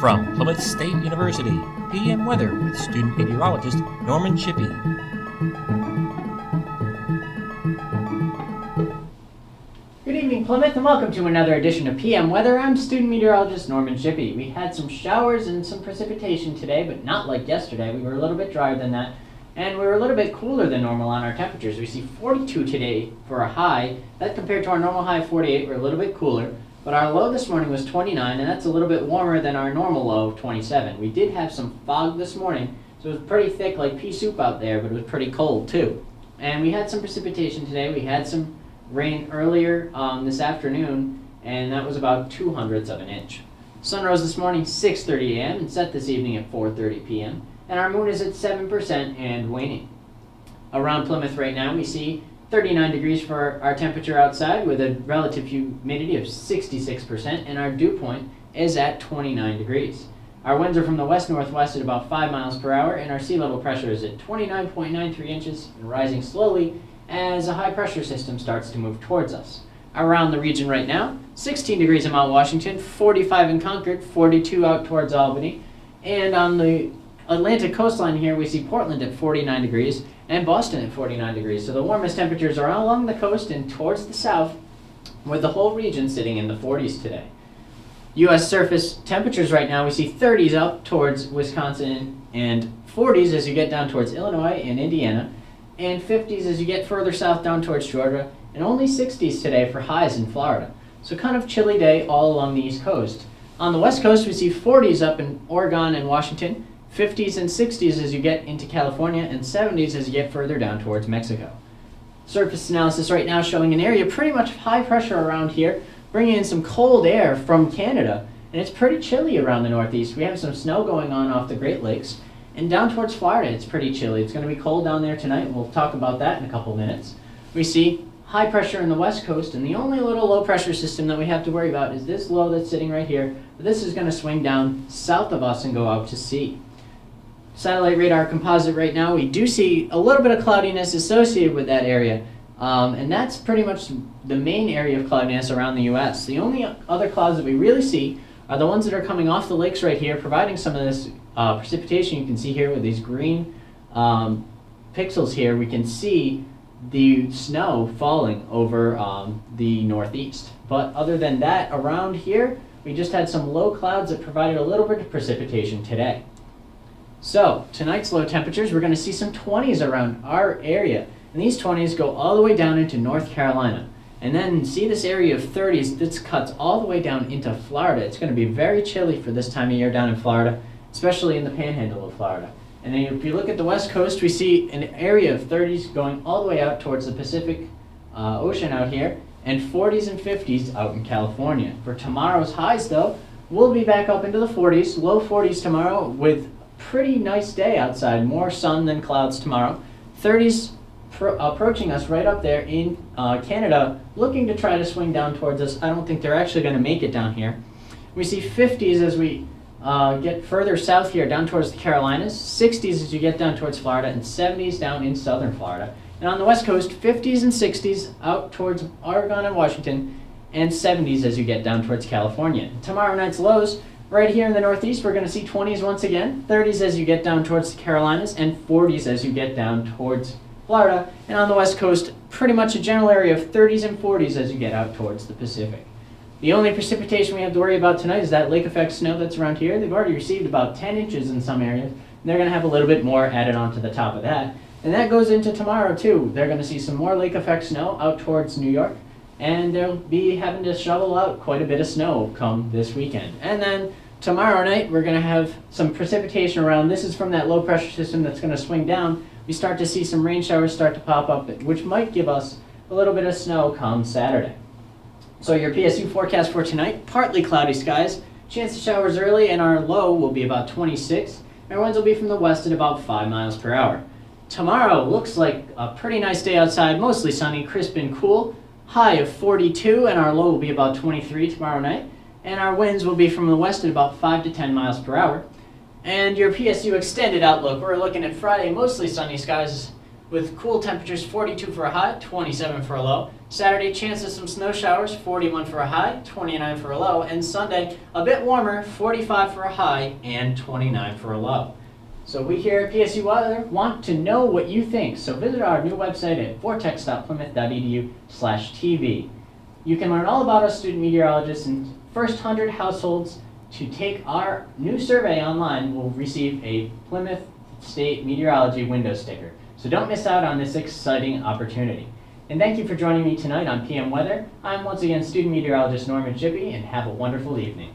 From Plymouth State University, PM Weather with student meteorologist Norman Shippey. Good evening, Plymouth, and welcome to another edition of PM Weather. I'm student meteorologist Norman Shippey. We had some showers and some precipitation today, but not like yesterday. We were a little bit drier than that, and we were a little bit cooler than normal on our temperatures. We see 42 today for a high. That compared to our normal high of 48, we're a little bit cooler. But our low this morning was 29, and that's a little bit warmer than our normal low of 27. We did have some fog this morning, so it was pretty thick like pea soup out there, but it was pretty cold too. And we had some precipitation today. We had some rain earlier this afternoon, and that was about 0.02 of an inch. Sun rose this morning 6:30 a.m. and set this evening at 4:30 p.m. And our moon is at 7% and waning. Around Plymouth right now, we see 39 degrees for our temperature outside with a relative humidity of 66%, and our dew point is at 29 degrees. Our winds are from the west-northwest at about 5 miles per hour, and our sea level pressure is at 29.93 inches and rising slowly as a high pressure system starts to move towards us. Around the region right now, 16 degrees in Mount Washington, 45 in Concord, 42 out towards Albany, and on the Atlantic coastline here we see Portland at 49 degrees and Boston at 49 degrees. So the warmest temperatures are all along the coast and towards the south, with the whole region sitting in the 40s today. U.S. surface temperatures right now, we see 30s up towards Wisconsin and 40s as you get down towards Illinois and Indiana, and 50s as you get further south down towards Georgia, and only 60s today for highs in Florida. So kind of chilly day all along the East Coast. On the West Coast, we see 40s up in Oregon and Washington, 50s and 60s as you get into California, and 70s as you get further down towards Mexico. Surface analysis right now showing an area pretty much high pressure around here, bringing in some cold air from Canada, and it's pretty chilly around the Northeast. We have some snow going on off the Great Lakes, and down towards Florida it's pretty chilly. It's going to be cold down there tonight, and we'll talk about that in a couple minutes. We see high pressure in the West Coast, and the only little low pressure system that we have to worry about is this low that's sitting right here. But this is going to swing down south of us and go out to sea. Satellite radar composite right now, we do see a little bit of cloudiness associated with that area, and that's pretty much the main area of cloudiness around the U.S. The only other clouds that we really see are the ones that are coming off the lakes right here, providing some of this precipitation. You can see here with these green pixels here, we can see the snow falling over the Northeast. But other than that, around here, we just had some low clouds that provided a little bit of precipitation today. So, tonight's low temperatures, we're going to see some 20s around our area. And these 20s go all the way down into North Carolina. And then see this area of 30s, this cuts all the way down into Florida. It's going to be very chilly for this time of year down in Florida, especially in the panhandle of Florida. And then if you look at the West Coast, we see an area of 30s going all the way out towards the Pacific Ocean out here, and 40s and 50s out in California. For tomorrow's highs, though, we'll be back up into the 40s, low 40s tomorrow with pretty nice day outside, more sun than clouds tomorrow. 30s approaching us right up there in Canada, looking to try to swing down towards us. I don't think they're actually going to make it down here. We see 50s as we get further south here, down towards the Carolinas, 60s as you get down towards Florida, and 70s down in southern Florida. And on the West Coast, 50s and 60s out towards Oregon and Washington, and 70s as you get down towards California. Tomorrow night's lows, right here in the Northeast, we're going to see 20s once again, 30s as you get down towards the Carolinas, and 40s as you get down towards Florida. And on the West Coast, pretty much a general area of 30s and 40s as you get out towards the Pacific. The only precipitation we have to worry about tonight is that lake effect snow that's around here. They've already received about 10 inches in some areas, and they're going to have a little bit more added onto the top of that. And that goes into tomorrow too. They're going to see some more lake effect snow out towards New York, and they'll be having to shovel out quite a bit of snow come this weekend. And then tomorrow night, we're going to have some precipitation around. This is from that low pressure system that's going to swing down. We start to see some rain showers start to pop up, which might give us a little bit of snow come Saturday. So your PSU forecast for tonight, partly cloudy skies, chance of showers early, and our low will be about 26. Our winds will be from the west at about 5 miles per hour. Tomorrow looks like a pretty nice day outside, mostly sunny, crisp and cool. High of 42, and our low will be about 23 tomorrow night. And our winds will be from the west at about 5 to 10 miles per hour. And your PSU extended outlook, we're looking at Friday, mostly sunny skies, with cool temperatures 42 for a high, 27 for a low. Saturday, chance of some snow showers, 41 for a high, 29 for a low. And Sunday, a bit warmer, 45 for a high and 29 for a low. So we here at PSU Weather want to know what you think. So visit our new website at vortex.plymouth.edu/TV. You can learn all about us student meteorologists, and first 100 households to take our new survey online will receive a Plymouth State Meteorology window sticker. So don't miss out on this exciting opportunity. And thank you for joining me tonight on PM Weather. I'm once again student meteorologist Norman Shippey, and have a wonderful evening.